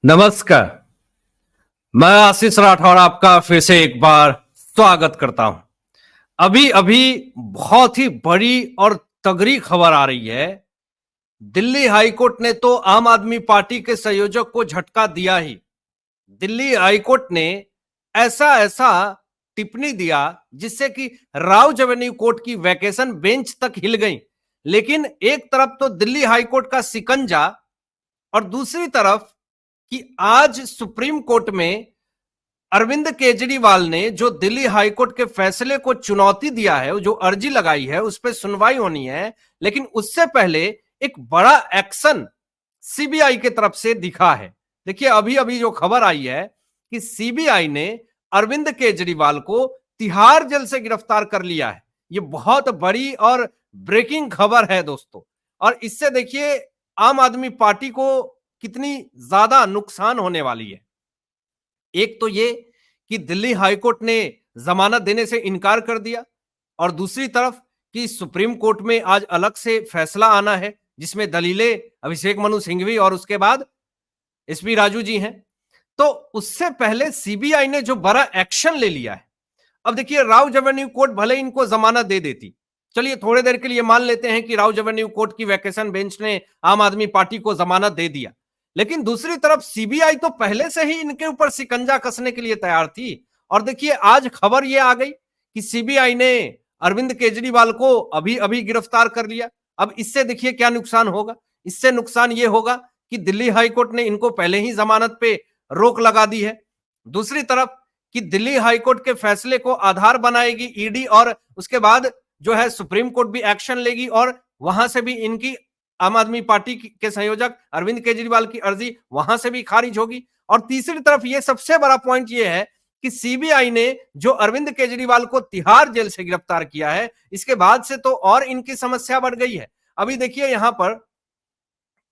नमस्कार। मैं आशीष राठौर आपका फिर से एक बार स्वागत करता हूं। अभी अभी बहुत ही बड़ी और तगड़ी खबर आ रही है। दिल्ली हाईकोर्ट ने तो आम आदमी पार्टी के संयोजक को झटका दिया ही। दिल्ली हाईकोर्ट ने ऐसा ऐसा टिप्पणी दिया जिससे कि राउज एवेन्यू कोर्ट की वैकेशन बेंच तक हिल गई। लेकिन एक तरफ तो दिल्ली हाईकोर्ट का सिकंजा और दूसरी तरफ कि आज सुप्रीम कोर्ट में अरविंद केजरीवाल ने जो दिल्ली हाईकोर्ट के फैसले को चुनौती दिया है, जो अर्जी लगाई है, उस पर सुनवाई होनी है। लेकिन उससे पहले एक बड़ा एक्शन सीबीआई की तरफ से दिखा है। देखिए, अभी अभी जो खबर आई है कि सीबीआई ने अरविंद केजरीवाल को तिहाड़ जेल से गिरफ्तार कर लिया है। ये बहुत बड़ी और ब्रेकिंग खबर है दोस्तों। और इससे देखिए आम आदमी पार्टी को कितनी ज्यादा नुकसान होने वाली है। एक तो ये कि दिल्ली हाईकोर्ट ने जमानत देने से इनकार कर दिया और दूसरी तरफ कि सुप्रीम कोर्ट में आज अलग से फैसला आना है जिसमें दलीलें अभिषेक मनु सिंघवी और उसके बाद एसपी राजू जी हैं। तो उससे पहले सीबीआई ने जो बड़ा एक्शन ले लिया है। अब देखिए, राउज एवेन्यू कोर्ट भले इनको जमानत दे देती, चलिए थोड़ी देर के लिए मान लेते हैं कि राउज एवेन्यू कोर्ट की वैकेशन बेंच ने आम आदमी पार्टी को जमानत दे दिया, लेकिन दूसरी तरफ सीबीआई तो पहले से ही इनके ऊपर शिकंजा कसने के लिए तैयार थी। और देखिए, आज खबर यह आ गई कि सीबीआई ने अरविंद केजरीवाल को अभी अभी गिरफ्तार कर लिया। अब इससे देखिए क्या नुकसान होगा। इससे नुकसान यह होगा कि दिल्ली हाईकोर्ट ने इनको पहले ही जमानत पे रोक लगा दी है। दूसरी तरफ कि दिल्ली हाईकोर्ट के फैसले को आधार बनाएगी ईडी और उसके बाद जो है सुप्रीम कोर्ट भी एक्शन लेगी और वहां से भी इनकी आम आदमी पार्टी के संयोजक अरविंद केजरीवाल की अर्जी वहां से भी खारिज होगी। और तीसरी तरफ ये सबसे बड़ा पॉइंट ये है कि सीबीआई ने जो अरविंद केजरीवाल को तिहाड़ जेल से गिरफ्तार किया है, इसके बाद से तो और इनकी समस्या बढ़ गई है। अभी देखिए यहां पर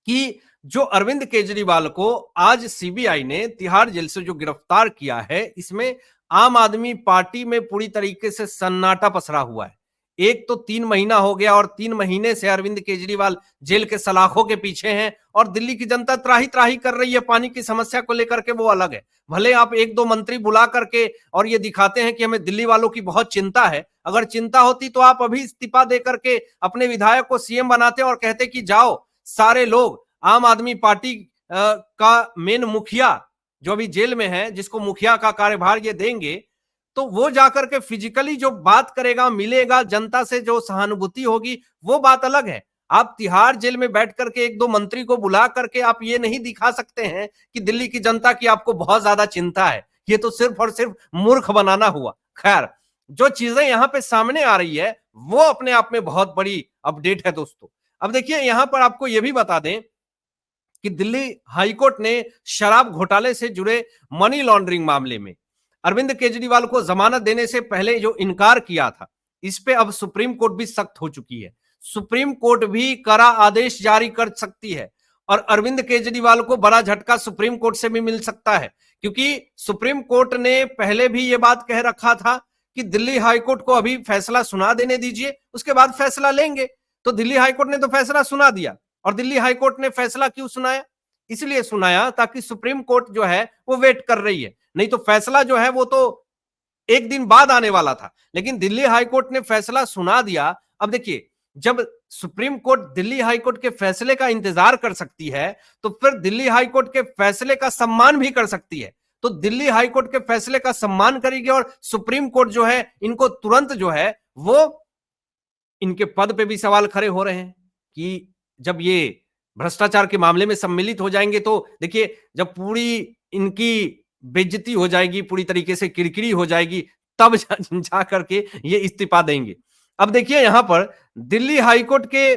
कि जो अरविंद केजरीवाल को आज सीबीआई ने तिहाड़ जेल से जो गिरफ्तार किया है, इसमें आम आदमी पार्टी में पूरी तरीके से सन्नाटा पसरा हुआ है। एक तो 3 महीना हो गया और 3 महीने से अरविंद केजरीवाल जेल के सलाखों के पीछे हैं और दिल्ली की जनता त्राही त्राही कर रही है। पानी की समस्या को लेकर के वो अलग है। भले आप 1-2 मंत्री बुला करके और ये दिखाते हैं कि हमें दिल्ली वालों की बहुत चिंता है। अगर चिंता होती तो आप अभी इस्तीफा दे करके अपने विधायक को सीएम बनाते और कहते कि जाओ सारे लोग आम आदमी पार्टी का मेन मुखिया जो अभी जेल में है, जिसको मुखिया का कार्यभार ये देंगे, तो वो जाकर के फिजिकली जो बात करेगा, मिलेगा जनता से, जो सहानुभूति होगी वो बात अलग है। आप तिहाड़ जेल में बैठ करके 1-2 मंत्री को बुला करके आप ये नहीं दिखा सकते हैं कि दिल्ली की जनता की आपको बहुत ज्यादा चिंता है। ये तो सिर्फ और सिर्फ मूर्ख बनाना हुआ। खैर, जो चीजें यहां पे सामने आ रही है वो अपने आप में बहुत बड़ी अपडेट है दोस्तों। अब देखिए, यहां पर आपको यह भी बता दें कि दिल्ली हाईकोर्ट ने शराब घोटाले से जुड़े मनी लॉन्ड्रिंग मामले में अरविंद केजरीवाल को जमानत देने से पहले जो इनकार किया था, इस पे अब सुप्रीम कोर्ट भी सख्त हो चुकी है। सुप्रीम कोर्ट भी कड़ा आदेश जारी कर सकती है और अरविंद केजरीवाल को बड़ा झटका सुप्रीम कोर्ट से भी मिल सकता है, क्योंकि सुप्रीम कोर्ट ने पहले भी यह बात कह रखा था कि दिल्ली हाईकोर्ट को अभी फैसला सुना देने दीजिए, उसके बाद फैसला लेंगे। तो दिल्ली हाईकोर्ट ने तो फैसला सुना दिया। और दिल्ली हाईकोर्ट ने फैसला क्यों सुनाया? इसलिए सुनाया ताकि सुप्रीम कोर्ट जो है वो वेट कर रही है। नहीं तो फैसला जो है वो तो एक दिन बाद आने वाला था, लेकिन दिल्ली हाईकोर्ट ने फैसला सुना दिया। अब देखिए, जब सुप्रीम कोर्ट दिल्ली हाईकोर्ट के फैसले का इंतजार कर सकती है तो फिर दिल्ली हाईकोर्ट के फैसले का सम्मान भी कर सकती है। तो दिल्ली हाईकोर्ट के फैसले का सम्मान करेगी और सुप्रीम कोर्ट जो है इनको तुरंत जो है वो इनके पद पे भी सवाल खड़े हो रहे हैं कि जब ये भ्रष्टाचार के मामले में सम्मिलित हो जाएंगे तो देखिए, जब पूरी इनकी बेइज्जती हो जाएगी, पूरी तरीके से किरकिरी हो जाएगी, तब जा करके ये इस्तीफा देंगे। अब देखिए, यहां पर दिल्ली हाईकोर्ट के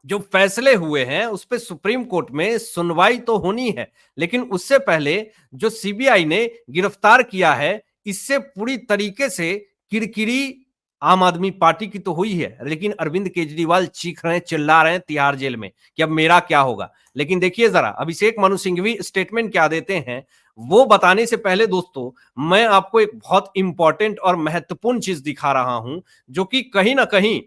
जो फैसले हुए हैं उस पे सुप्रीम कोर्ट में सुनवाई तो होनी है, लेकिन उससे पहले जो सीबीआई ने गिरफ्तार किया है, इससे पूरी तरीके से किरकिरी आम आदमी पार्टी की तो हुई है, लेकिन अरविंद केजरीवाल चीख रहे हैं, चिल्ला रहे हैं तिहाड़ जेल में कि अब मेरा क्या होगा। लेकिन देखिए जरा अभिषेक मनु सिंघवी स्टेटमेंट क्या देते हैं, वो बताने से पहले दोस्तों मैं आपको एक बहुत इंपॉर्टेंट और महत्वपूर्ण चीज दिखा रहा हूं, जो कि कहीं ना कहीं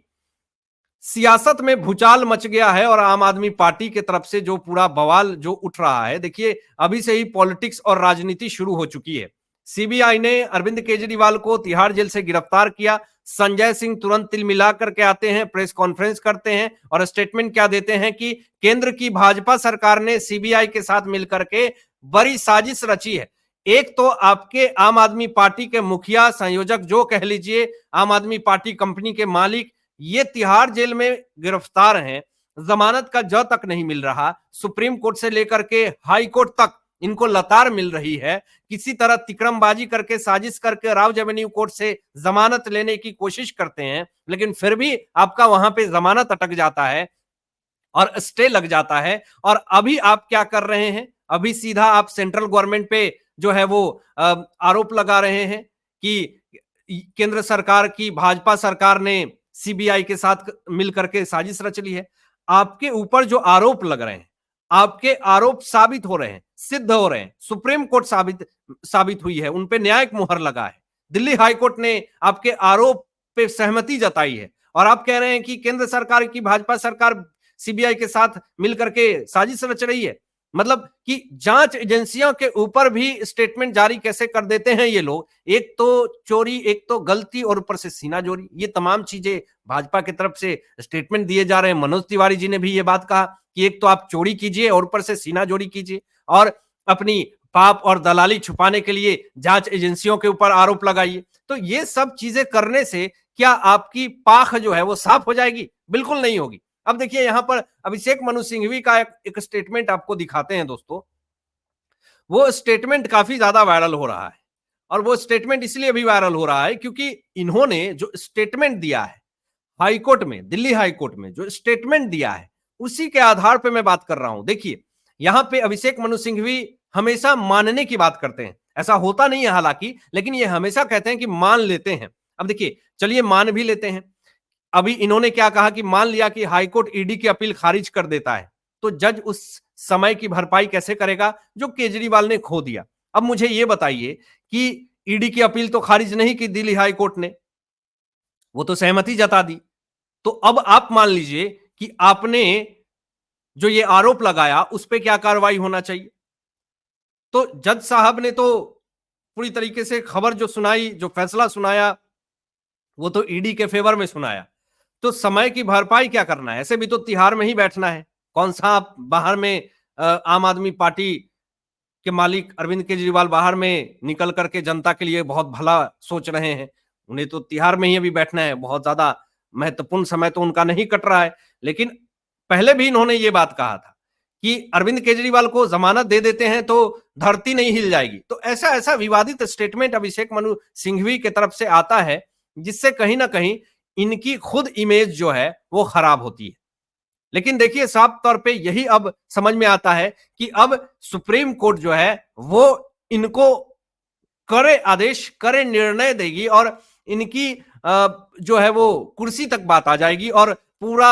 सियासत में भूचाल मच गया है और आम आदमी पार्टी की तरफ से जो पूरा बवाल जो उठ रहा है, देखिए अभी से ही पॉलिटिक्स और राजनीति शुरू हो चुकी है। सीबीआई ने अरविंद केजरीवाल को तिहाड़ जेल से गिरफ्तार किया। संजय सिंह तुरंत तिल मिला करके आते हैं, प्रेस कॉन्फ्रेंस करते हैं और स्टेटमेंट क्या देते हैं कि केंद्र की भाजपा सरकार ने सीबीआई के साथ मिलकर के बड़ी साजिश रची है। एक तो आपके आम आदमी पार्टी के मुखिया, संयोजक, जो कह लीजिए, आम आदमी पार्टी कंपनी के मालिक, ये तिहाड़ जेल में गिरफ्तार हैं, जमानत का ज तक नहीं मिल रहा। सुप्रीम कोर्ट से लेकर के हाई कोर्ट तक इनको लतार मिल रही है। किसी तरह तिकड़मबाजी करके, साजिश करके राव एवेन्यू कोर्ट से जमानत लेने की कोशिश करते हैं, लेकिन फिर भी आपका वहां पे जमानत अटक जाता है और स्टे लग जाता है। और अभी आप क्या कर रहे हैं? अभी सीधा आप सेंट्रल गवर्नमेंट पे जो है वो आरोप लगा रहे हैं कि केंद्र सरकार की भाजपा सरकार ने सीबीआई के साथ मिलकर के साजिश रच ली है। आपके ऊपर जो आरोप लग रहे हैं, आपके आरोप साबित हो रहे हैं, सिद्ध हो रहे हैं, सुप्रीम कोर्ट साबित हुई है, उन पे न्यायिक मुहर लगा है, दिल्ली हाई कोर्ट ने आपके आरोप पे सहमति जताई है और आप कह रहे हैं कि केंद्र सरकार की भाजपा सरकार सीबीआई के साथ मिलकर के साजिश रच रही है। मतलब कि जांच एजेंसियों के ऊपर भी स्टेटमेंट जारी कैसे कर देते हैं ये लोग। एक तो चोरी, एक तो गलती और ऊपर से सीना जोरी, ये तमाम चीजें भाजपा की तरफ से स्टेटमेंट दिए जा रहे हैं। मनोज तिवारी जी ने भी ये बात कहा कि एक तो आप चोरी कीजिए और ऊपर से सीना जोरी कीजिए और अपनी पाप और दलाली छुपाने के लिए जांच एजेंसियों के ऊपर आरोप लगाइए। तो ये सब चीजें करने से क्या आपकी पाख जो है वो साफ हो जाएगी? बिल्कुल नहीं होगी। अब देखिए यहां पर अभिषेक मनु सिंघवी का एक स्टेटमेंट आपको दिखाते हैं दोस्तों। वो स्टेटमेंट काफी ज्यादा वायरल हो रहा है और वो स्टेटमेंट इसलिए भी वायरल हो रहा है क्योंकि इन्होंने जो स्टेटमेंट दिया है हाईकोर्ट में, दिल्ली हाईकोर्ट में जो स्टेटमेंट दिया है, उसी के आधार पर मैं बात कर रहा हूं। देखिए यहां पे अभिषेक मनु सिंघवी हमेशा मानने की बात करते हैं। ऐसा होता नहीं है हालांकि, लेकिन ये हमेशा कहते हैं कि मान लेते हैं। अब देखिए चलिए मान भी लेते हैं। अभी इन्होंने क्या कहा कि मान लिया कि हाईकोर्ट ईडी की अपील खारिज कर देता है, तो जज उस समय की भरपाई कैसे करेगा जो केजरीवाल ने खो दिया? अब मुझे यह बताइए कि ईडी की अपील तो खारिज नहीं की दिल्ली हाईकोर्ट ने, वो तो सहमति जता दी। तो अब आप मान लीजिए कि आपने जो ये आरोप लगाया उस पर क्या कार्रवाई होना चाहिए। तो जज साहब ने तो पूरी तरीके से खबर जो सुनाई, जो फैसला सुनाया, वो तो ईडी के फेवर में सुनाया। तो समय की भरपाई क्या करना है? ऐसे भी तो तिहाड़ में ही बैठना है। कौन सा आप बाहर में आम आदमी पार्टी के मालिक अरविंद केजरीवाल बाहर में निकल करके जनता के लिए बहुत भला सोच रहे हैं। उन्हें तो तिहाड़ में ही अभी बैठना है। बहुत ज्यादा महत्वपूर्ण समय तो उनका नहीं कट रहा है। लेकिन पहले भी इन्होंने ये बात कहा था कि अरविंद केजरीवाल को जमानत दे देते हैं तो धरती नहीं हिल जाएगी। तो ऐसा ऐसा विवादित स्टेटमेंट अभिषेक मनु सिंघवी की तरफ से आता है जिससे कहीं ना कहीं इनकी खुद इमेज जो है वो खराब होती है। लेकिन देखिए साफ तौर पे यही अब समझ में आता है कि अब सुप्रीम कोर्ट जो है वो इनको करे आदेश, करे निर्णय देगी और इनकी जो है वो कुर्सी तक बात आ जाएगी और पूरा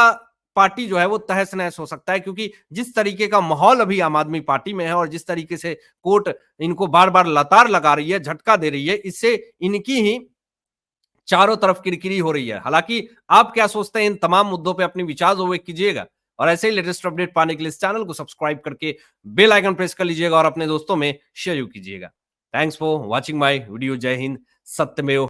पार्टी जो है वो तहस नहस हो सकता है। क्योंकि जिस तरीके का माहौल अभी आम आदमी पार्टी में है और जिस तरीके से कोर्ट इनको बार बार लतार लगा रही है, झटका दे रही है, इससे इनकी ही चारों तरफ किरकिरी हो रही है। हालांकि आप क्या सोचते हैं इन तमाम मुद्दों पे अपने विचार जरूर कीजिएगा और ऐसे ही लेटेस्ट अपडेट पाने के लिए इस चैनल को सब्सक्राइब करके बेल आइकन प्रेस कर लीजिएगा और अपने दोस्तों में शेयर कीजिएगा। Thanks for watching my video. जय हिंद, सत्यमेव